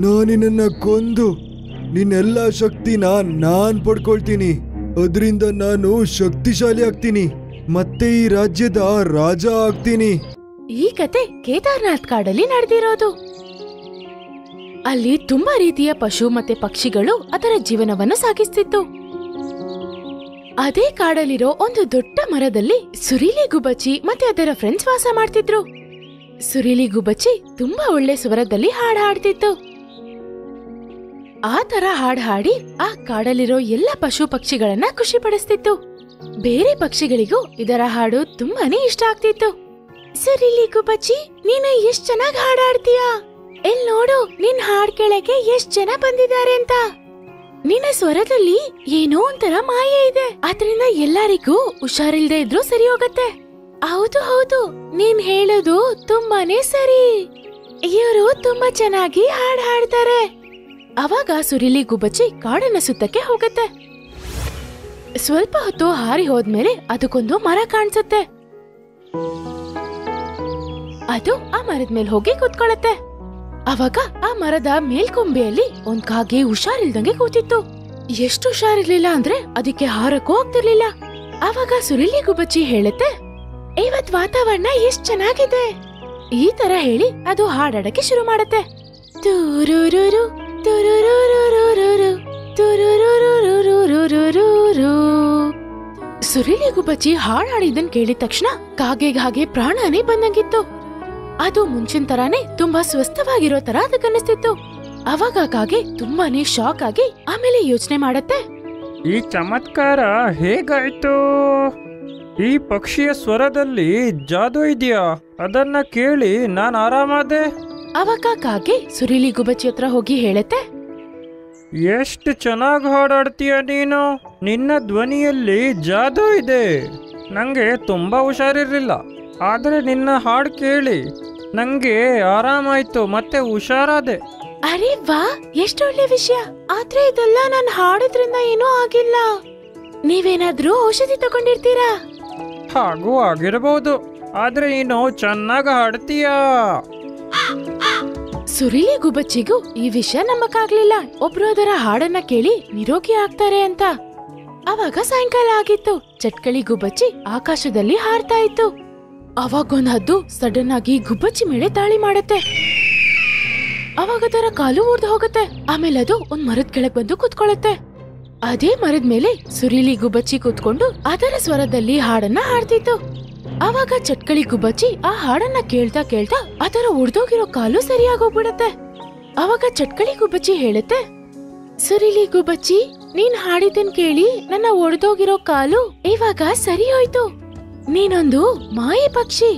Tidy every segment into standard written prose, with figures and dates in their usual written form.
ನಾನಿನ್ನ ಕೊಂದು ನಿನ್ನೆಲ್ಲ ಶಕ್ತಿನ ನಾನ್ ಪಡ್ಕೊಳ್ತೀನಿ. ಅದರಿಂದ ನಾನು ಶಕ್ತಿಶಾಲಿ ಆಗ್ತೀನಿ, ಮತ್ತೆ ಈ ರಾಜ್ಯದ ರಾಜ ಆಗ್ತೀನಿ. ಈ ಕತೆ ಕೇದಾರ್ನಾಥ್ ಕಾಡಲ್ಲಿ ನಡೆದಿರೋದು. ಅಲ್ಲಿ ತುಂಬಾ ರೀತಿಯ ಪಶು ಮತ್ತೆ ಪಕ್ಷಿಗಳು ಅದರ ಜೀವನವನ್ನು ಸಾಗಿಸ್ತಿತ್ತು. ಅದೇ ಕಾಡಲ್ಲಿರೋ ಒಂದು ದೊಡ್ಡ ಮರದಲ್ಲಿ ಸುರೀಲಿ ಗುಬ್ಬಚ್ಚಿ ಮತ್ತೆ ಅದರ ಫ್ರೆಂಡ್ಸ್ ವಾಸ ಮಾಡ್ತಿದ್ರು. ಸುರೀಲಿ ಗುಬ್ಬಚ್ಚಿ ತುಂಬಾ ಒಳ್ಳೆ ಸ್ವರದಲ್ಲಿ ಹಾಡ್ ಹಾಡ್ತಿತ್ತು. ಆ ತರ ಹಾಡ್ ಹಾಡಿ ಆ ಕಾಡಲ್ಲಿರೋ ಎಲ್ಲ ಪಶು ಪಕ್ಷಿಗಳನ್ನ ಖುಷಿ ಪಡಿಸ್ತಿತ್ತು. ಬೇರೆ ಪಕ್ಷಿಗಳಿಗೂ ಇದರ ಹಾಡು ತುಂಬಾನೇ ಇಷ್ಟ ಆಗ್ತಿತ್ತು. ಸುರೀಲಿ ಗುಬ್ಬಚ್ಚಿ, ನೀನು ಎಷ್ಟ್ ಚೆನ್ನಾಗ್ ಹಾಡಾಡ್ತೀಯ. ಎಲ್ ನೋಡು, ನಿನ್ ಹಾಡ್ ಕೇಳಕ್ಕೆ ಎಷ್ಟ್ ಜನ ಬಂದಿದ್ದಾರೆ ಅಂತ. ನಿನ್ನ ಸ್ವರದಲ್ಲಿ ಏನೋ ಒಂಥರ ಮಾಯೆ ಇದೆ, ಅದ್ರಿಂದ ಎಲ್ಲರಿಗೂ ಹುಷಾರಿಲ್ದೆ ಇದ್ರು ಸರಿ ಹೋಗತ್ತೆ. ಹೌದು ಹೌದು, ನೀನ್ ಹೇಳೋದು ತುಂಬಾನೇ ಸರಿ. ಇವರು ತುಂಬಾ ಚೆನ್ನಾಗಿ ಹಾಡ್ ಹಾಡ್ತಾರೆ. ಅವಾಗ ಸುರೀಲಿ ಗುಬ್ಬಚ್ಚಿ ಕಾಡನ್ನ ಸುತ್ತಕ್ಕೆ ಹೋಗತ್ತೆ. ಸ್ವಲ್ಪ ಹೊತ್ತು ಹಾರಿ ಹೋದ್ಮೇಲೆ ಅದಕ್ಕೊಂದು ಮರ ಕಾಣಿಸುತ್ತೆ. ಅದು ಆ ಮರದ ಮೇಲೆ ಹೋಗಿ ಕೂತ್ಕೊಳ್ಳುತ್ತೆ. ಅವಾಗ ಆ ಮರದ ಮೇಲ್ಕೊಂಬೆಯಲ್ಲಿ ಒಂದ್ ಕಾಗೆ ಹುಷಾರಿಲ್ದಂಗೆ ಕೂತಿತ್ತು. ಎಷ್ಟು ಹುಷಾರಿರ್ಲಿಲ್ಲ ಅಂದ್ರೆ ಅದಕ್ಕೆ ಹಾರಕ್ಕೂ ಹೋಗ್ತಿರ್ಲಿಲ್ಲ. ಅವಾಗ ಸುರೀಲಿ ಗುಬ್ಬಚ್ಚಿ ಹೇಳುತ್ತೆ, ಇವತ್ ವಾತಾವರಣ ಎಷ್ಟ್ ಚೆನ್ನಾಗಿದೆ. ಈ ತರ ಹೇಳಿ ಅದು ಹಾಡಾಡಕ್ಕೆ ಶುರು ಮಾಡುತ್ತೆ. ತುರುರುರು ತುರುರುರುರುರು ತುರುರುರುರುರುರು. ಸುರೀಲಿ ಗುಬ್ಬಚ್ಚಿ ಹಾಡಾಡಿದ್ದನ್ ಕೇಳಿದ ತಕ್ಷಣ ಕಾಗೆಗೆ ಹಾಗೆ ಪ್ರಾಣನೇ ಬಂದಂಗಿತ್ತು. ಅದು ಮುಂಚಿನ ತರಾನೇ ತುಂಬಾ ಸ್ವಸ್ಥವಾಗಿರೋ ತರ ಅದಕ್ಕನ್ನಿಸ್ತಿತ್ತು. ಅವಾಗ ಕಾಗೆ ತುಂಬಾನೇ ಶಾಕ್ ಆಗಿ ಆಮೇಲೆ ಯೋಚನೆ ಮಾಡತ್ತೆ, ಈ ಚಮತ್ಕಾರ ಹೇಗಾಯ್ತು? ಈ ಪಕ್ಷಿಯ ಸ್ವರದಲ್ಲಿ ಜಾದೂ ಇದೆಯಾ? ಅದನ್ನ ಕೇಳಿ ನಾನ್ ಆರಾಮಾದೆ. ಅವಾಗ ಕಾಗೆ ಸುರೀಲಿ ಗುಬ್ಬಚ್ಚಿ ಹತ್ರ ಹೋಗಿ ಹೇಳತ್ತೆ, ಎಷ್ಟು ಚೆನ್ನಾಗಿ ಹಾಡಾಡ್ತೀಯ ನೀನು. ನಿನ್ನ ಧ್ವನಿಯಲ್ಲಿ ಜಾದೂ ಇದೆ. ನಂಗೆ ತುಂಬಾ ಹುಷಾರಿರ್ಲಿಲ್ಲ, ಆದ್ರೆ ನಿನ್ನ ಹಾಡು ಕೇಳಿ ನಂಗೆ ಆರಾಮಾಯ್ತು, ಮತ್ತೆ ಹುಷಾರಾದೆ. ಅರೆ ವಾ, ಎಷ್ಟು ಒಳ್ಳೆ ವಿಷಯ. ಆದ್ರೆ ಇದೆಲ್ಲ ನಾನು ಹಾಡೋದ್ರಿಂದ ಏನೂ ಆಗಿಲ್ಲ. ನೀವೇನಾದ್ರೂ ಔಷಧಿ ತಗೊಂಡಿರ್ತೀರಾ? ಹಾಗೂ ಆಗಿರಬಹುದು, ಆದ್ರೆ ನೀನು ಚೆನ್ನಾಗಿ ಹಾಡ್ತೀಯಾ. ಸುರೀಲಿ ಗುಬ್ಬಚ್ಚಿಗೂ ಈ ವಿಷಯ ನಂಬಕ್ಕಾಗ್ಲಿಲ್ಲ, ಒಬ್ರು ಅದರ ಹಾಡನ್ನ ಕೇಳಿ ನಿರೋಗಿ ಆಗ್ತಾರೆ ಅಂತ. ಅವಾಗ ಸಾಯಂಕಾಲ ಆಗಿತ್ತು. ಚಟ್ಕಳಿ ಗುಬ್ಬಚ್ಚಿ ಆಕಾಶದಲ್ಲಿ ಹಾರ್ತಾ ಇತ್ತು. ಅವಾಗೊಂದ್ ಹದ್ದು ಸಡನ್ ಆಗಿ ಗುಬ್ಬಚ್ಚಿ ಮೇಲೆ ದಾಳಿ ಮಾಡತ್ತೆ. ಅವಾಗ ಅದರ ಕಾಲು ಊರ್ದು ಹೋಗತ್ತೆ. ಆಮೇಲೆ ಅದು ಒಂದ್ ಮರದ ಕೆಳಗ್ ಬಂದು ಕುತ್ಕೊಳ್ಳುತ್ತೆ. ಅದೇ ಮರದ ಮೇಲೆ ಸುರೀಲಿ ಗುಬ್ಬಚ್ಚಿ ಕೂತ್ಕೊಂಡು ಅದರ ಸ್ವರದಲ್ಲಿ ಹಾಡನ್ನ ಹಾಡ್ತಿತ್ತು. ಅವಾಗ ಚಟ್ಕಳಿ ಗುಬ್ಬಚ್ಚಿ ಆ ಹಾಡನ್ನ ಕೇಳ್ತಾ ಕೇಳ್ತಾ ಅದರ ಉಡ್ದೋಗಿರೋ ಕಾಲು ಸರಿಯಾಗೋಗ್ಬಿಡತ್ತೆ. ಅವಾಗ ಚಟ್ಕಳಿ ಗುಬ್ಬಚ್ಚಿ ಹೇಳುತ್ತೆ, ಸುರೀಲಿ ಗುಬ್ಬಚ್ಚಿ, ನೀನ್ ಹಾಡಿದ್ದನ್ ಕೇಳಿ ನನ್ನ ಒಡ್ದೋಗಿರೋ ಕಾಲು ಇವಾಗ ಸರಿ ಹೋಯ್ತು. ನೀನೊಂದು ಮಾಯೆ ಪಕ್ಷಿ.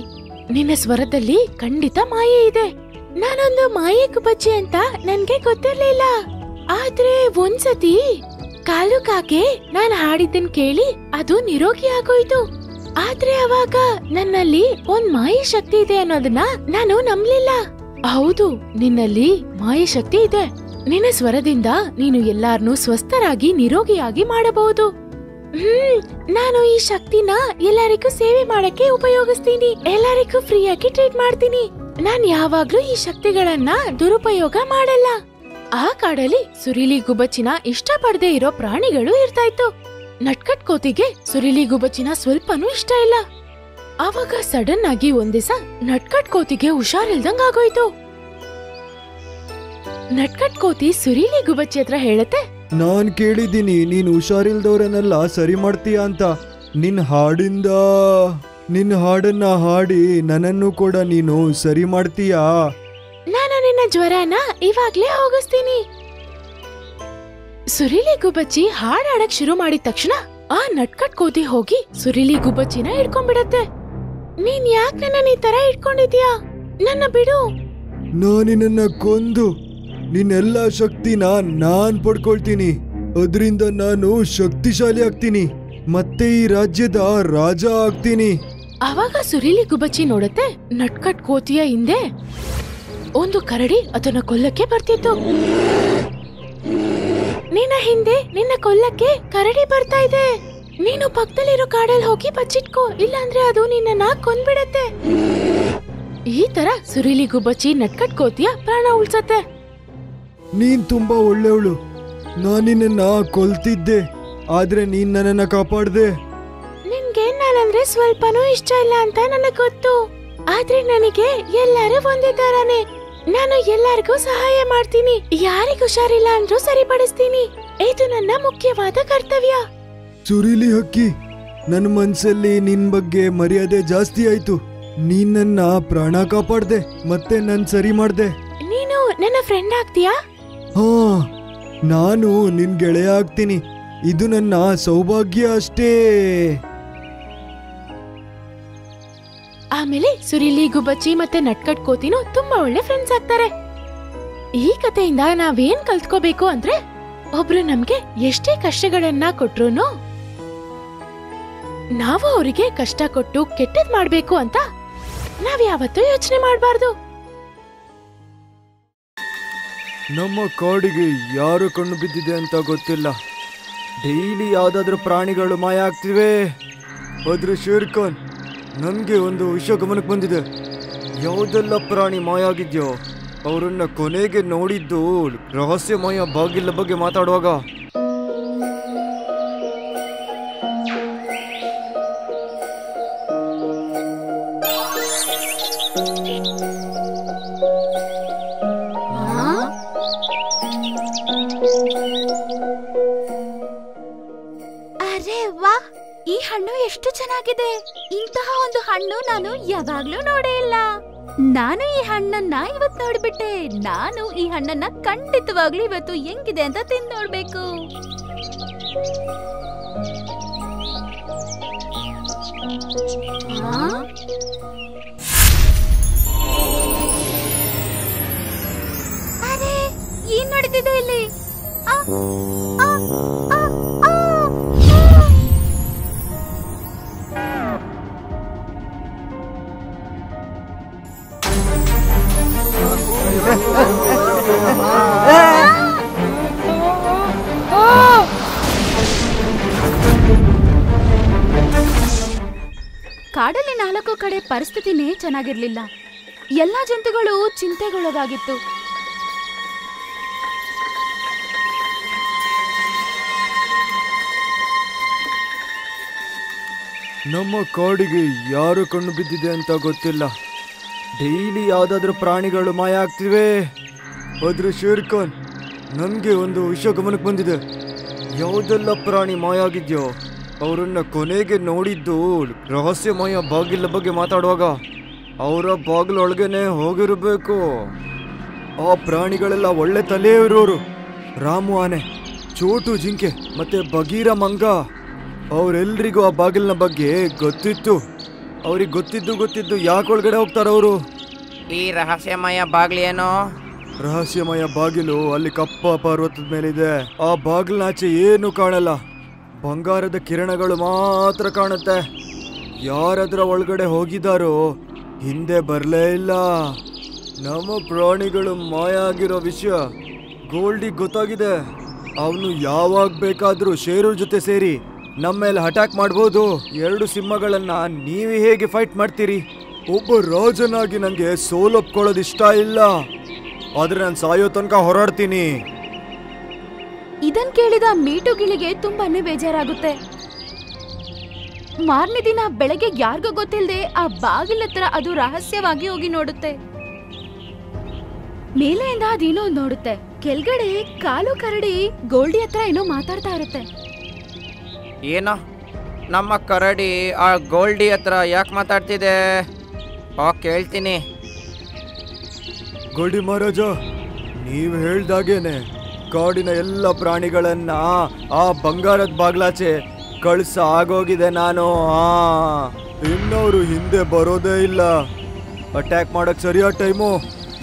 ನಿನ್ನ ಸ್ವರದಲ್ಲಿ ಖಂಡಿತ ಮಾಯೆ ಇದೆ. ನಾನೊಂದು ಮಾಯೆ ಗುಬ್ಬಚ್ಚಿ ಅಂತ ನನ್ಗೆ ಗೊತ್ತಿರ್ಲಿಲ್ಲ. ಆದ್ರೆ ಒಂದ್ಸತಿ ಕಾಲು ಕಾಗೆ ನಾನ್ ಹಾಡಿದ್ದನ್ ಕೇಳಿ ಅದು ನಿರೋಗಿ ಆಗೋಯ್ತು. ಆದ್ರೆ ಅವಾಗ ನನ್ನಲ್ಲಿ ಒಂದ್ ಮಾಯೆ ಶಕ್ತಿ ಇದೆ ಅನ್ನೋದನ್ನ ನಾನು ನಂಬಲಿಲ್ಲ. ಹೌದು, ನಿನ್ನಲ್ಲಿ ಮಾಯೆ ಶಕ್ತಿ ಇದೆ. ನಿನ್ನ ಸ್ವರದಿಂದ ನೀನು ಎಲ್ಲಾರನ್ನೂ ಸ್ವಸ್ಥರಾಗಿ ನಿರೋಗಿಯಾಗಿ ಮಾಡಬಹುದು. ನಾನು ಈ ಶಕ್ತಿನ ಎಲ್ಲರಿಗೂ ಸೇವೆ ಮಾಡಕ್ಕೆ ಉಪಯೋಗಿಸ್ತೀನಿ. ಎಲ್ಲರಿಗೂ ಫ್ರೀಯಾಗಿ ಟ್ರೀಟ್ ಮಾಡ್ತೀನಿ. ನಾನ್ ಯಾವಾಗ್ಲೂ ಈ ಶಕ್ತಿಗಳನ್ನ ದುರುಪಯೋಗ ಮಾಡಲ್ಲ. ಆ ಕಾಡಲ್ಲಿ ಸುರೀಲಿ ಗುಬ್ಬಚ್ಚಿನ ಇಷ್ಟ ಪಡದೆ ಇರೋ ಪ್ರಾಣಿಗಳು ಇರ್ತಾ ಇತ್ತು. ನಟ್ಕಟ್ ಕೋತಿಗೆ ಸುರೀಲಿ ಗುಬ್ಬಚ್ಚಿನ ಸ್ವಲ್ಪನೂ ಇಷ್ಟ ಇಲ್ಲ. ಆವಾಗ ಸಡನ್ ಆಗಿ ಒಂದಿವಸ ನಟ್ಕಟ್ ಕೋತಿಗೆ ಹುಷಾರಿಲ್ದಂಗ್ ಆಗೋಯ್ತು. ನಟ್ಕಟ್ ಕೋತಿ ಸುರೀಲಿ ಗುಬ್ಬಚ್ಚಿ ಹತ್ರ ಹೇಳತ್ತೆ, ನಾನ್ ಕೇಳಿದ್ದೀನಿ ನೀನ್ ಹುಷಾರಿಲ್ದವ್ರನ್ನೆಲ್ಲ ಸರಿ ಮಾಡ್ತೀಯ ಅಂತ. ನಿನ್ನ ಹಾಡನ್ನ ಹಾಡಿ ನನ್ನನ್ನು ಕೂಡ ನೀನು ಸರಿ ಮಾಡ್ತೀಯಾ? ನಾನು ನಿನ್ನ ಜ್ವರನ ಇವಾಗ್ಲೇ ಹೋಗಿಸ್ತೀನಿ. ಸುರೀಲಿ ಗುಬ್ಬಚ್ಚಿ ಹಾಡಾಡಕ್ ಶುರು ಮಾಡಿದ ತಕ್ಷಣ ಆ ನಟ್ಕಟ್ ಕೋತಿ ಹೋಗಿ ಸುರೀಲಿ ಗುಬ್ಬಚ್ಚಿನ ಹಿಡ್ಕೊಂಡ್ಬಿಡತ್ತೆ. ನೀನ್ ಯಾಕೆ ನನ್ನ ಈ ತರ ಇಟ್ಕೊಂಡಿದ್ಯಾ? ನನ್ನ ಬಿಡು. ನಾನಿನ್ನ ಕೊಂದು ನಿನ್ನೆಲ್ಲ ಶಕ್ತಿನ ನಾನ್ ಪಡ್ಕೊಳ್ತೀನಿ. ಅದರಿಂದ ನಾನು ಶಕ್ತಿಶಾಲಿ ಆಗ್ತೀನಿ, ಮತ್ತೆ ಈ ರಾಜ್ಯದ ರಾಜ ಆಗ್ತೀನಿ. ಅವಾಗ ಸುರೀಲಿ ಗುಬ್ಬಚ್ಚಿ ನೋಡತ್ತೆ, ನಟ್ಕಟ್ ಕೋತಿಯ ಹಿಂದೆ ಒಂದು ಕರಡಿ ಅದನ್ನ ಕೊಲ್ಲಕ್ಕೆ ಬರ್ತಿತ್ತು. ನಿನ್ನ ಹಿಂದೆ ನಿನ್ನ ಕೊಲ್ಲಕ್ಕೆ ಕರಡಿ ಬರ್ತಾ ಇದೆ. ನೀನು ಪಕ್ಕದಲ್ಲಿರೋ ಕಾಡಲ್ಲಿ ಹೋಗಿ ಬಚ್ಚಿಟ್ಕೋ, ಇಲ್ಲಾಂದ್ರೆ ಅದು ನಿನ್ನ ಕೊಂದ್ಬಿಡತ್ತೆ. ಈ ತರ ಸುರೀಲಿ ಗುಬ್ಬಚ್ಚಿ ನಟ್ಕಟ್ ಕೋತಿಯ ಪ್ರಾಣ ಉಳ್ಸತ್ತೆ. ನೀನ್ ತುಂಬಾ ಒಳ್ಳೆಯವಳು. ನಾನು ನಿನ್ನ ಕೊಲ್ತಿದ್ದೆ, ಆದ್ರೆ ನೀನ್ ನನ್ನನ್ನ ಕಾಪಾಡ್ದೆ. ನಿನ್ಗೆ ನಾನಂದ್ರೆ ಸ್ವಲ್ಪನೂ ಇಷ್ಟ ಇಲ್ಲ ಅಂತ ನನಗ್ ಗೊತ್ತು. ಆದ್ರೆ ನನಗೆ ಎಲ್ಲರೂ ಒಂದೇ ತರಾನೇ. ನಾನು ಎಲ್ಲರಿಗೂ ಸಹಾಯ ಮಾಡ್ತೀನಿ, ಯಾರಿಗೂ ಹುಷಾರಿಲ್ಲ ಅಂದ್ರೂ ಸರಿಪಡಿಸ್ತೀನಿ. ಇದು ನನ್ನ ಮುಖ್ಯವಾದ ಕರ್ತವ್ಯ. ಸುರೀಲಿ ಹಕ್ಕಿ, ನನ್ನ ಮನ್ಸಲ್ಲಿ ನಿನ್ ಬಗ್ಗೆ ಮರ್ಯಾದೆ ಜಾಸ್ತಿ ಆಯ್ತು. ನೀನ್ ನನ್ನ ಪ್ರಾಣ ಕಾಪಾಡ್ದೆ, ಮತ್ತೆ ನನ್ ಸರಿ ಮಾಡ್ದೆ. ನೀನು ನನ್ನ ಫ್ರೆಂಡ್ ಆಗ್ತೀಯಾ? ಹಾ, ನಾನು ನಿನ್ ಗೆಳೆಯ ಆಗ್ತೀನಿ. ಇದು ನನ್ನ ಸೌಭಾಗ್ಯ ಅಷ್ಟೇ. ಆಮೇಲೆ ಸುರಿಲಿ, ಗುಬ್ಬಚ್ಚಿ ಮತ್ತೆ ನಟ್ಕಟ್ ಕೋತಿನೂ ತುಂಬಾ ಒಳ್ಳೆ ಫ್ರೆಂಡ್ಸ್ ಆಗ್ತಾರೆ. ಈ ಕಥೆಯಿಂದ ನಾವೇನ್ ಕಲ್ತ್ಕೋಬೇಕು ಅಂದ್ರೆ, ಒಬ್ರು ನಮ್ಗೆ ಎಷ್ಟೇ ಕಷ್ಟಗಳನ್ನ ಕೊಟ್ರೂನು ನಾವು ಅವರಿಗೆ ಕಷ್ಟ ಕೊಟ್ಟು ಕೆಟ್ಟದ್ ಮಾಡ್ಬೇಕು ಅಂತ ನಾವ್ ಯಾವತ್ತೂ ಯೋಚನೆ ಮಾಡ್ಬಾರ್ದು. ನಮ್ಮ ಕಾಡಿಗೆ ಯಾರು ಕಣ್ಣು ಬಿದ್ದಿದೆ ಅಂತ ಗೊತ್ತಿಲ್ಲ. ಡೈಲಿ ಯಾವ್ದಾದ್ರು ಪ್ರಾಣಿಗಳು ಮಾಯ ಆಗ್ತಿವೆ. ಆದ್ರೆ ಶೇರ್ ಖಾನ್, ನನ್ಗೆ ಒಂದು ವಿಷಯ ಗಮನಕ್ಕೆ ಬಂದಿದೆ. ಯಾವುದೆಲ್ಲ ಪ್ರಾಣಿ ಮಾಯ ಆಗಿದ್ಯೋ ಅವರನ್ನ ಕೊನೆಗೆ ನೋಡಿದ್ದು ರಹಸ್ಯಮಯ ಬಾಗಿಲ ಬಗ್ಗೆ ಮಾತಾಡುವಾಗ. ಅರೆ ವಾ, ಈ ಹಣ್ಣು ಎಷ್ಟು ಚೆನ್ನಾಗಿದೆ. ಇಂತಹ ಒಂದು ಹಣ್ಣು ನಾನು ಯಾವಾಗ್ಲೂ ನೋಡೇ ಇಲ್ಲ. ನಾನು ಈ ಹಣ್ಣನ್ನ ಇವತ್ ನೋಡ್ಬಿಟ್ಟೆ. ನಾನು ಈ ಹಣ್ಣನ್ನ ಖಂಡಿತವಾಗ್ಲೂ ಇವತ್ತು ಹೆಂಗಿದೆ ಅಂತ ತಿಂದು ನೋಡ್ಬೇಕು. ಅರೆ, ಏನ್ ನಡೀತಿದೆ ಇಲ್ಲಿ? ಆ, ಆ, ಆ, ಆ, ಆ. ಕಾಡಲ್ಲಿ 4 ಕಡೆ ಪರಿಸ್ಥಿತಿನೇ ಚೆನ್ನಾಗಿರ್ಲಿಲ್ಲ. ಎಲ್ಲಾ ಜಂತುಗಳು ಚಿಂತೆಗೊಳಗಾಗಿತ್ತು. ನಮ್ಮ ಕಾಡಿಗೆ ಯಾರು ಕಣ್ಣು ಬಿದ್ದಿದೆ ಅಂತ ಗೊತ್ತಿಲ್ಲ. ಡೈಲಿ ಯಾವ್ದಾದ್ರು ಪ್ರಾಣಿಗಳು ಮಾಯ ಆಗ್ತಿವೆ. ಆದ್ರೆ ಶೇರ್ ಖಾನ್, ನನ್ಗೆ ಒಂದು ವಿಷಯ ಗಮನಕ್ಕೆ ಬಂದಿದೆ. ಯಾವುದೆಲ್ಲ ಪ್ರಾಣಿ ಮಾಯ ಆಗಿದ್ಯೋ ಅವರನ್ನ ಕೊನೆಗೆ ನೋಡಿದ್ದು ರಹಸ್ಯಮಯ ಬಾಗಿಲ ಬಗ್ಗೆ ಮಾತಾಡುವಾಗ. ಅವರ ಬಾಗಿಲೊಳಗೇನೆ ಹೋಗಿರಬೇಕು. ಆ ಪ್ರಾಣಿಗಳೆಲ್ಲ ಒಳ್ಳೆ ತಲೆ ಇರೋರು. ರಾಮು ಆನೆ, ಚೋಟು ಜಿಂಕೆ ಮತ್ತೆ ಬಗೀರ ಮಂಗ, ಅವರೆಲ್ರಿಗೂ ಆ ಬಾಗಿಲಿನ ಬಗ್ಗೆ ಗೊತ್ತಿತ್ತು. ಅವ್ರಿಗೆ ಗೊತ್ತಿದ್ದು ಯಾಕೊಳಗಡೆ ಹೋಗ್ತಾರವರು? ಈ ರಹಸ್ಯಮಯ ಬಾಗ್ಲೇನೋ? ರಹಸ್ಯಮಯ ಬಾಗಿಲು ಅಲ್ಲಿ ಕಪ್ಪ ಪರ್ವತದ ಮೇಲಿದೆ. ಆ ಬಾಗಿಲಿನಾಚೆ ಏನು ಕಾಣಲ್ಲ, ಬಂಗಾರದ ಕಿರಣಗಳು ಮಾತ್ರ ಕಾಣುತ್ತೆ. ಯಾರದ್ರ ಒಳಗಡೆ ಹೋಗಿದಾರೋ ಹಿಂದೆ ಬರಲೇ ಇಲ್ಲ. ನಮ್ಮ ಪ್ರಾಣಿಗಳು ಮಾಯ ಆಗಿರೋ ವಿಷಯ ಗೋಲ್ಡಿಗೆ ಗೊತ್ತಾಗಿದೆ. ಅವನು ಯಾವಾಗ ಬೇಕಾದ್ರೂ ಶೇರು ಜೊತೆ ಸೇರಿ ನಮ್ಮ ಮೇಲೆ ಅಟ್ಯಾಕ್ ಮಾಡ್ಬೋದು. 2 ಸಿಂಹಗಳನ್ನ ನೀವೇ ಹೇಗೆ ಫೈಟ್ ಮಾಡ್ತೀರಿ? ಒಬ್ಬ ರಾಜನಾಗಿ ನಂಗೆ ಸೋಲೊಪ್ಕೊಳ್ಳೋದು ಇಷ್ಟ ಇಲ್ಲ, ಆದ್ರೆ ನಾನು ಸಾಯೋ ತನಕ ಹೋರಾಡ್ತೀನಿ. ಇದನ್ ಕೇಳಿದ ಮೀಟುಗಿಳಿಗೆ ತುಂಬಾನೇ ಬೇಜಾರಾಗುತ್ತೆ. ಮಾರನೇ ದಿನ ಬೆಳಗ್ಗೆ ಯಾರಿಗೂ ಗೊತ್ತಿಲ್ಲದೆ ಆ ಬಾಗಿಲ ಹತ್ರ ಅದು ರಹಸ್ಯವಾಗಿ ಹೋಗಿ ನೋಡುತ್ತೆ. ಮೇಲೆಯಿಂದ ಅದೇನೋ ನೋಡುತ್ತೆ. ಕೆಳಗಡೆ ಕಾಲು ಕರಡಿ ಗೋಲ್ಡಿ ಹತ್ರ ಏನೋ ಮಾತಾಡ್ತಾ ಇರುತ್ತೆ. ಏನೋ ನಮ್ಮ ಕರಡಿ ಆ ಗೋಲ್ಡಿ ಹತ್ರ ಯಾಕೆ ಮಾತಾಡ್ತಿದೆ? ಕೇಳ್ತೀನಿ. ಗೋಲ್ಡಿ ಮಹಾರಾಜ, ನೀವು ಹೇಳ್ದಾಗೇನೆ ಕಾಡಿನ ಎಲ್ಲ ಪ್ರಾಣಿಗಳನ್ನ ಆ ಬಂಗಾರದ ಬಾಗ್ಲಾಚೆ ಕಳ್ಸ ಆಗೋಗಿದೆ ನಾನು. ಇನ್ನವರು ಹಿಂದೆ ಬರೋದೇ ಇಲ್ಲ. ಅಟ್ಯಾಕ್ ಮಾಡಕ್ ಸರಿಯಾದ ಟೈಮು.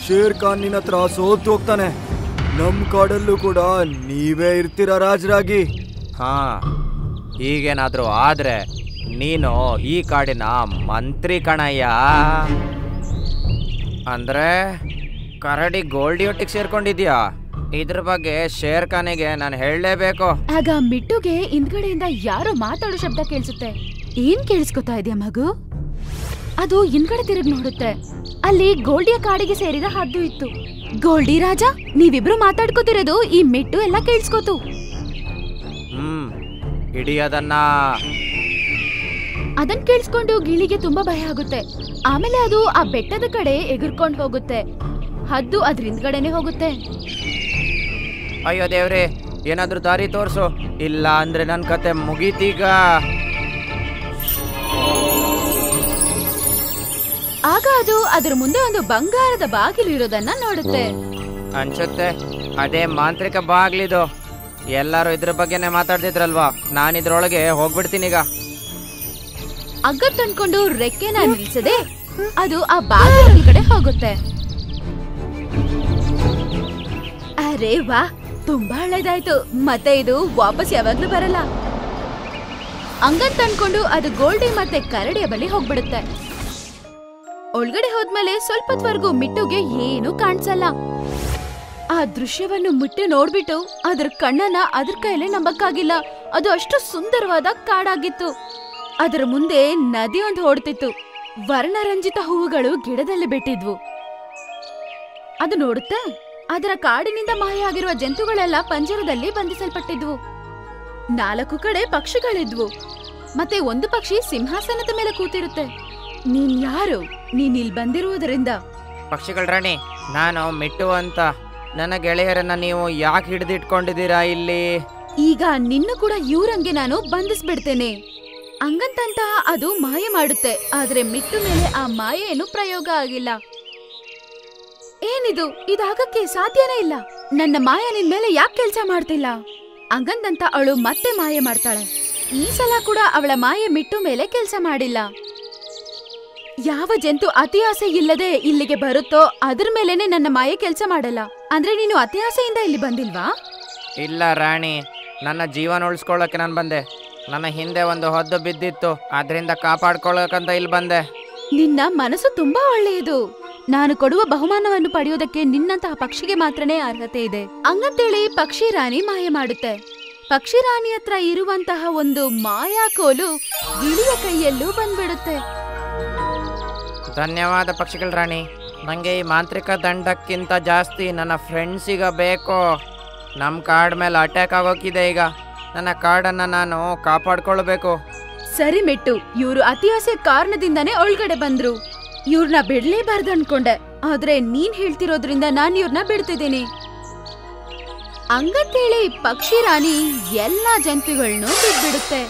ಶೇರ್ ಖಾನ್ ನಿನ್ನ ಹತ್ರ ಸೋತು ಹೋಗ್ತಾನೆ. ನಮ್ಮ ಕಾಡಲ್ಲೂ ಕೂಡ ನೀವೇ ಇರ್ತೀರ ರಾಜರಾಗಿ. ಈಗೇನಾದ್ರೂ ಆದ್ರೆ ನೀನು ಈ ಕಾಡಿನ ಮಂತ್ರಿ ಕಣಯ್ಯ. ಅಂದ್ರೆ ಕರಡಿ ಗೋಲ್ಡಿ ಒಟ್ಟಿಗೆ ಸೇರ್ಕೊಂಡಿದ್ಯಾ? ಇದ್ರ ಬಗ್ಗೆ ಶೇರ್ ಖಾನಿಗೆ ನಾನು ಹೇಳಲೇಬೇಕು. ಆಗ ಮಿಟ್ಟುಗೆ ಹಿಂದ್ಗಡೆಯಿಂದ ಯಾರೋ ಮಾತಾಡೋ ಶಬ್ದ ಕೇಳಿಸುತ್ತೆ. ಏನ್ ಕೇಳಿಸ್ಕೊತಾ ಇದೆಯಾ ಮಗು? ಅದು ಹಿಂದ್ಗಡೆ ತಿರುಗಿ ನೋಡುತ್ತೆ. ಅಲ್ಲಿ ಗೋಲ್ಡಿಯ ಕಾಡಿಗೆ ಸೇರಿದ ಹದ್ದು ಇತ್ತು. ಗೋಲ್ಡಿ ರಾಜ, ನೀವಿಬ್ರು ಮಾತಾಡ್ಕೋತಿರೋದು ಈ ಮಿಟ್ಟು ಎಲ್ಲ ಕೇಳಿಸ್ಕೋತು. ಇಡೀ ಅದನ್ನ ಕೇಳಿಸ್ಕೊಂಡು ಗಿಳಿಗೆ ತುಂಬಾ ಭಯ ಆಗುತ್ತೆ. ಆಮೇಲೆ ಅದು ಆ ಬೆಟ್ಟದ ಕಡೆ ಎಗರ್ಕೊಂಡು ಹೋಗುತ್ತೆ. ಹದ್ದು ಅದ್ರ ಹಿಂದ್ಗಡೆನೆ ಹೋಗುತ್ತೆ. ಅಯ್ಯೋ ದೇವ್ರೆ, ಏನಾದ್ರೂ ದಾರಿ ತೋರ್ಸು, ಇಲ್ಲ ಅಂದ್ರೆ ನನ್ ಕತೆ ಮುಗೀತೀಗ. ಆಗ ಅದು ಅದ್ರ ಮುಂದೆ ಒಂದು ಬಂಗಾರದ ಬಾಗಿಲು ಇರೋದನ್ನ ನೋಡುತ್ತೆ. ಅನ್ಸುತ್ತೆ ಅದೇ ಮಾಂತ್ರಿಕ ಬಾಗ್ಲಿದು. ಎಲ್ಲಾರು ಇದ್ರ ಬಗ್ಗೆನೆ ಮಾತಾಡ್ತಿದ್ರಲ್ವಾ, ನಾನಿದ್ರೊಳಗೆ ಹೋಗ್ಬಿಡ್ತೀನೀಗ. ಹಗ್ಗ ತಂದ್ಕೊಂಡು ರೆಕ್ಕೆನ ನಿಲ್ಸದೆ ಅದು ಆ ಬಾಗಿಲ ಕಡೆ ಹೋಗುತ್ತೆ. ಅರೆ ವಾ, ತುಂಬಾ ಒಳ್ಳೇದಾಯ್ತು. ಮತ್ತೆ ಇದು ವಾಪಸ್ ಯಾವಾಗ್ಲೂ ಬರಲ್ಲ. ಹಂಗಂತ ಅನ್ಕೊಂಡು ಅದು ಗೋಲ್ಡಿ ಮತ್ತೆ ಕರಡಿಯ ಬಳಿ ಹೋಗ್ಬಿಡುತ್ತೆ. ಒಳಗಡೆ ಹೋದ್ಮೇಲೆ ಸ್ವಲ್ಪತ್ವರೆಗೂ ಮಿಟ್ಟುಗೆ ಏನು ಕಾಣಿಸಲ್ಲ. ಆ ದೃಶ್ಯವನ್ನು ಮಿಟ್ಟು ನೋಡ್ಬಿಟ್ಟು ಅದ್ರ ಕಣ್ಣನ್ನ ಅದ್ರ ಕೈಯಲ್ಲೇ ನಂಬಕ್ಕಾಗಿಲ್ಲ. ಅದು ಅಷ್ಟು ಸುಂದರವಾದ ಕಾಡಾಗಿತ್ತು. ಅದರ ಮುಂದೆ ನದಿ ಒಂದು ಓಡ್ತಿತ್ತು. ವರ್ಣರಂಜಿತ ಹೂವುಗಳು ಗಿಡದಲ್ಲಿ ಬಿಟ್ಟಿದ್ವು. ಅದು ನೋಡುತ್ತೆ, ಅದರ ಕಾಡಿನಿಂದ ಮಾಯ ಆಗಿರುವ ಜಂತುಗಳೆಲ್ಲ ಪಂಜರದಲ್ಲಿ ಬಂಧಿಸಲ್ಪಟ್ಟಿದ್ವು. 4 ಕಡೆ ಪಕ್ಷಿಗಳಿದ್ವು. ಮತ್ತೆ ಒಂದು ಪಕ್ಷಿ ಸಿಂಹಾಸನದ ಮೇಲೆ ಕೂತಿರುತ್ತೆ. ನೀನ್ ಯಾರು? ನೀನ್ ಇಲ್ಲಿ ಬಂದಿರುವುದರಿಂದ? ಪಕ್ಷಿಗಳ ರಾಣಿ, ನಾನು ಮಿಟ್ಟು ಅಂತ. ನನ್ನ ಗೆಳೆಯರನ್ನ ನೀವು ಯಾಕೆ ಹಿಡಿದಿಟ್ಕೊಂಡಿದ್ದೀರಾ ಇಲ್ಲಿ? ಈಗ ನಿನ್ನ ಕೂಡ ಇವ್ರಂಗೆ ನಾನು ಬಂಧಿಸ್ಬಿಡ್ತೇನೆ. ಹಂಗಂತ ಅದು ಮಾಯ ಮಾಡುತ್ತೆ. ಆದ್ರೆ ಮಿಟ್ಟು ಮೇಲೆ ಆ ಮಾಯೆ ಏನು ಪ್ರಯೋಗ ಆಗಿಲ್ಲ. ಏನಿದು? ಇದಾಗಕ್ಕೆ ಸಾಧ್ಯನೇ ಇಲ್ಲ. ನನ್ನ ಮಾಯ ನಿನ್ ಮೇಲೆ ಯಾಕೆ ಕೆಲ್ಸ ಮಾಡ್ತಿಲ್ಲ? ಹಂಗಂತ ಅವಳು ಮತ್ತೆ ಮಾಯ ಮಾಡ್ತಾಳೆ. ಈ ಸಲ ಕೂಡ ಅವಳ ಮಾಯೆ ಮಿಟ್ಟು ಮೇಲೆ ಕೆಲ್ಸ ಮಾಡಿಲ್ಲ. ಯಾವ ಜಂತು ಅತಿ ಆಸೆ ಇಲ್ಲದೆ ಇಲ್ಲಿಗೆ ಬರುತ್ತೋ ಅದ್ರ ಮೇಲೆನೆ ನನ್ನ ಮಾಯೆ ಕೆಲ್ಸ ಮಾಡಲ್ಲ. ಅಂದ್ರೆ ನೀನು ಅತಿ ಆಸೆಯಿಂದ ಇಲ್ಲಿ ಬಂದಿಲ್ವಾ? ಇಲ್ಲ ರಾಣಿ, ನನ್ನ ಜೀವನ ಉಳಿಸ್ಕೊಳ್ಳೋಕೆ ನಾನು ಬಂದೆ. ನನ್ನ ಹಿಂದೆ ಒಂದು ಹದ್ದು ಬಿದ್ದಿತ್ತು, ಅದರಿಂದ ಕಾಪಾಡ್ಕೊಳ್ಳೋಕಂತ ಇಲ್ಲಿ ಬಂದೆ. ನಿನ್ನ ಮನಸ್ಸು ತುಂಬಾ ಒಳ್ಳೆಯದು. ನಾನು ಕೊಡುವ ಬಹುಮಾನವನ್ನು ಪಡೆಯೋದಕ್ಕೆ ನಿನ್ನಂತಹ ಪಕ್ಷಿಗೆ ಮಾತ್ರನೇ ಅರ್ಹತೆ ಇದೆ. ಹಂಗಂತೇಳಿ ಪಕ್ಷಿ ರಾಣಿ ಮಾಯ ಮಾಡುತ್ತೆ. ಪಕ್ಷಿ ರಾಣಿ ಹತ್ರ ಇರುವಂತಹ ಒಂದು ಮಾಯಾ ಕೋಲು ಗಿಳಿಯ ಕೈಯಲ್ಲೂ ಬಂದ್ಬಿಡುತ್ತೆ. ಧನ್ಯವಾದ ಪಕ್ಷಿಗಳ ರಾಣಿ. ನನಗೆ ಈ ಮಾಂತ್ರಿಕ ದಂಡಕ್ಕಿಂತ ಜಾಸ್ತಿ ನನ್ನ ಫ್ರೆಂಡ್ಸಿಗ ಬೇಕು. ನಮ್ಮ ಕಾಡ್ ಮೇಲೆ ಅಟ್ಯಾಕ್ ಆಗೋಕಿದೆ. ಈಗ ನನ್ನ ಕಾಡನ್ನ ನಾನು ಕಾಪಾಡ್ಕೊಳ್ಬೇಕು. ಸರಿ ಮಿಟ್ಟು, ಇವ್ರು ಅತಿ ಆಸೆ ಕಾರಣದಿಂದಾನೇ ಒಳಗಡೆ ಬಂದ್ರು. ಇವ್ರನ್ನ ಬಿಡ್ಲೇಬಾರ್ದು ಅನ್ಕೊಂಡೆ, ಆದ್ರೆ ನೀನ್ ಹೇಳ್ತಿರೋದ್ರಿಂದ ನಾನ್ ಇವ್ರನ್ನ ಬಿಡ್ತಿದ್ದೀನಿ. ಹಂಗಂತೇಳಿ ಪಕ್ಷಿ ರಾಣಿ ಎಲ್ಲಾ ಜಂತುಗಳನ್ನೂ ಬಿಟ್ಬಿಡುತ್ತೆ.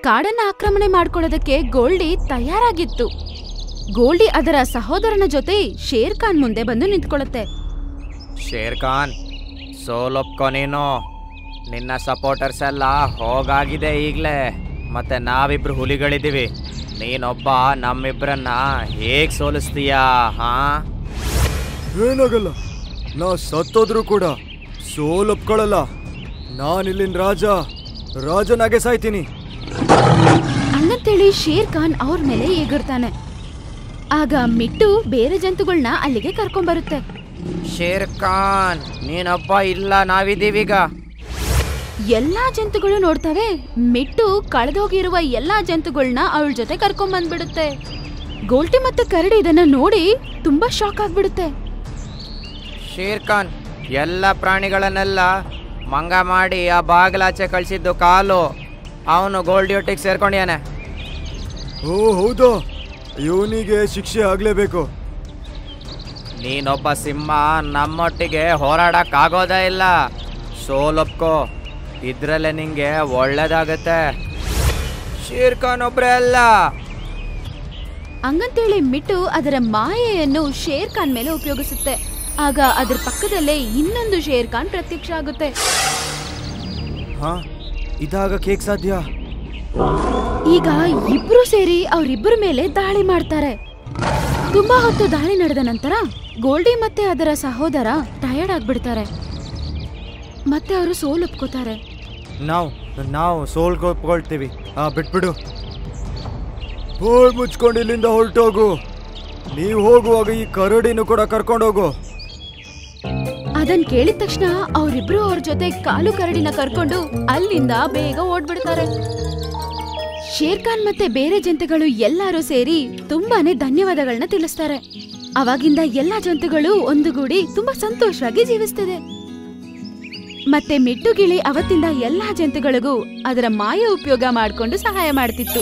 ಕಾಡನ್ನ ಆಕ್ರಮಣೆ ಮಾಡ್ಕೊಳ್ಳೋದಕ್ಕೆ ಗೋಲ್ಡಿ ತಯಾರಾಗಿತ್ತು. ಗೋಲ್ಡಿ ಅದರ ಸಹೋದರನ ಜೊತೆ ಶೇರ್ ಖಾನ್ ಮುಂದೆ ಬಂದು ನಿಂತ್ಕೊಳ್ಳುತ್ತೆ. ಶೇರ್ ಖಾನ್, ಸೋಲೊಪ್ಕೊ ನೀನು. ನಿನ್ನ ಸಪೋರ್ಟರ್ಸ್ ಎಲ್ಲ ಹೋಗಾಗಿದೆ ಈಗ್ಲೇ. ಮತ್ತೆ ನಾವಿಬ್ರು ಹುಲಿಗಳಿದ್ದೀವಿ. ನೀನೊಬ್ಬ ನಮ್ಮಿಬ್ರನ್ನ ಹೇಗ್ ಸೋಲಿಸ್ತೀಯಾ? ಏನಾಗಲ್ಲ, ನಾ ಸತ್ತೋದ್ರು ಕೂಡ ಸೋಲೊಪ್ಕೊಳ್ಳಲ್ಲ. ನಾನಿಲ್ಲಿನ ರಾಜನಾಗೆ ಸಾಯ್ತೀನಿ. ಹಂಗಂತೇಳಿ ಶೇರ್ ಖಾನ್ ಅವ್ರ ಮೇಲೆ ಎಗರ್ತಾನೆ. ಆಗ ಮಿಟ್ಟು ಬೇರೆ ಜಂತುಗಳನ್ನ ಅಲ್ಲಿಗೆ ಕರ್ಕೊಂಡ್ಬರುತ್ತೆ. ಶೇರ್ ಖಾನ್, ನೀನೊಬ್ಬ ಇಲ್ಲ, ನಾವಿದ್ದೀವೀಗ. ಎಲ್ಲಾ ಜಂತುಗಳು ನೋಡ್ತವೆ. ಮಿಟ್ಟು ಕಳೆದೋಗಿರುವ ಎಲ್ಲಾ ಜಂತುಗಳನ್ನ ಅವಳ ಜೊತೆ ಕರ್ಕೊಂಡ್ ಬಂದ್ಬಿಡುತ್ತೆ. ಗೋಲ್ಟಿ ಮತ್ತು ಕರಡಿ ಇದನ್ನ ನೋಡಿ ತುಂಬಾ ಶಾಕ್ ಆಗ್ಬಿಡುತ್ತೆ. ಶೇರ್ ಖಾನ್, ಎಲ್ಲ ಪ್ರಾಣಿಗಳನ್ನೆಲ್ಲ ಮಂಗ ಮಾಡಿ ಆ ಬಾಗಿಲಾಚೆ ಕಳಿಸಿದ್ದು ಕಾಲು. ಅವನು ಗೋಲ್ಡಿಯೊಟ್ಟಿಗೆ ಸೇರ್ಕೊಂಡಿಯಾನೆ. ಓ ಹೌದಾ? ಇವನಿಗೆ ಶಿಕ್ಷೆ ಆಗ್ಲೇಬೇಕು. ನೀನೊಬ್ಬ ಸಿಂಹ ನಮ್ಮೊಟ್ಟಿಗೆ ಹೋರಾಡಕ್ಕಾಗೋದೇ ಇಲ್ಲ. ಸೋಲೊಪ್ಕೋ, ಇದ್ರಲ್ಲೇ ನಿಂಗೆ ಒಳ್ಳೇದಾಗತ್ತೆ. ಶೇರ್ ಖಾನ್ ಒಬ್ರೇ ಅಲ್ಲ. ಹಂಗಂತೇಳಿ ಮಿಟ್ಟು ಅದರ ಮಾಯೆಯನ್ನು ಶೇರ್ ಖಾನ್ ಮೇಲೆ ಉಪಯೋಗಿಸುತ್ತೆ. ಆಗ ಅದ್ರ ಪಕ್ಕದಲ್ಲೇ ಇನ್ನೊಂದು ಶೇರ್ ಖಾನ್ ಪ್ರತ್ಯಕ್ಷ ಆಗುತ್ತೆ. ಇದಾಗಕ್ಕೆ ಹೇಗ್ ಸಾಧ್ಯ? ಈಗ ಇಬ್ರು ಸೇರಿ ಅವರಿಬ್ಬರ ಮೇಲೆ ದಾಳಿ ಮಾಡ್ತಾರೆ. ತುಂಬಾ ಹೊತ್ತು ದಾಳಿ ನಡೆದ ನಂತರ ಗೋಲ್ಡಿ ಮತ್ತೆ ಅದರ ಸಹೋದರ ಟಯರ್ಡ್ ಆಗ್ಬಿಡ್ತಾರೆ. ಮತ್ತೆ ಅವರು ಸೋಲೊಪ್ಕೋತಾರೆ. ನಾವು ಸೋಲ್ಕೊಳ್ತೀವಿ. ಬಿಟ್ಬಿಡು. ಹೋಗಿ ಮುಚ್ಕೊಂಡು ಇಲ್ಲಿಂದ ಹೊರಟೋಗು. ನೀವು ಹೋಗುವಾಗ ಈ ಕರಡಿನೂ ಕೂಡ ಕರ್ಕೊಂಡೋಗು. ಅದನ್ ಕೇಳಿದ ತಕ್ಷಣ ಅವರಿಬ್ರು ಅವ್ರ ಜೊತೆ ಕಾಲು ಕರಡಿನ ಕರ್ಕೊಂಡು ಅಲ್ಲಿಂದ ಬೇಗ ಓಡ್ಬಿಡ್ತಾರೆ. ಶೇರ್ ಖಾನ್ ಮತ್ತೆ ಬೇರೆ ಜಂತುಗಳು ಎಲ್ಲರೂ ಸೇರಿ ತುಂಬಾನೇ ಧನ್ಯವಾದಗಳನ್ನ ತಿಳಿಸ್ತಾರೆ. ಅವಾಗಿಂದ ಎಲ್ಲಾ ಜಂತುಗಳು ಒಂದುಗೂಡಿ ತುಂಬಾ ಸಂತೋಷವಾಗಿ ಜೀವಿಸ್ತಿದೆ. ಮತ್ತೆ ಮಿಟ್ಟುಗಿಳಿ ಅವತ್ತಿಂದ ಎಲ್ಲಾ ಜಂತುಗಳಿಗೂ ಅದರ ಮಾಯ ಉಪಯೋಗ ಮಾಡ್ಕೊಂಡು ಸಹಾಯ ಮಾಡ್ತಿತ್ತು.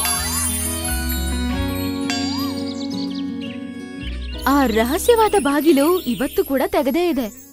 ಆ ರಹಸ್ಯವಾದ ಬಾಗಿಲು ಇವತ್ತು ಕೂಡ ತೆಗೆದೇ ಇದೆ.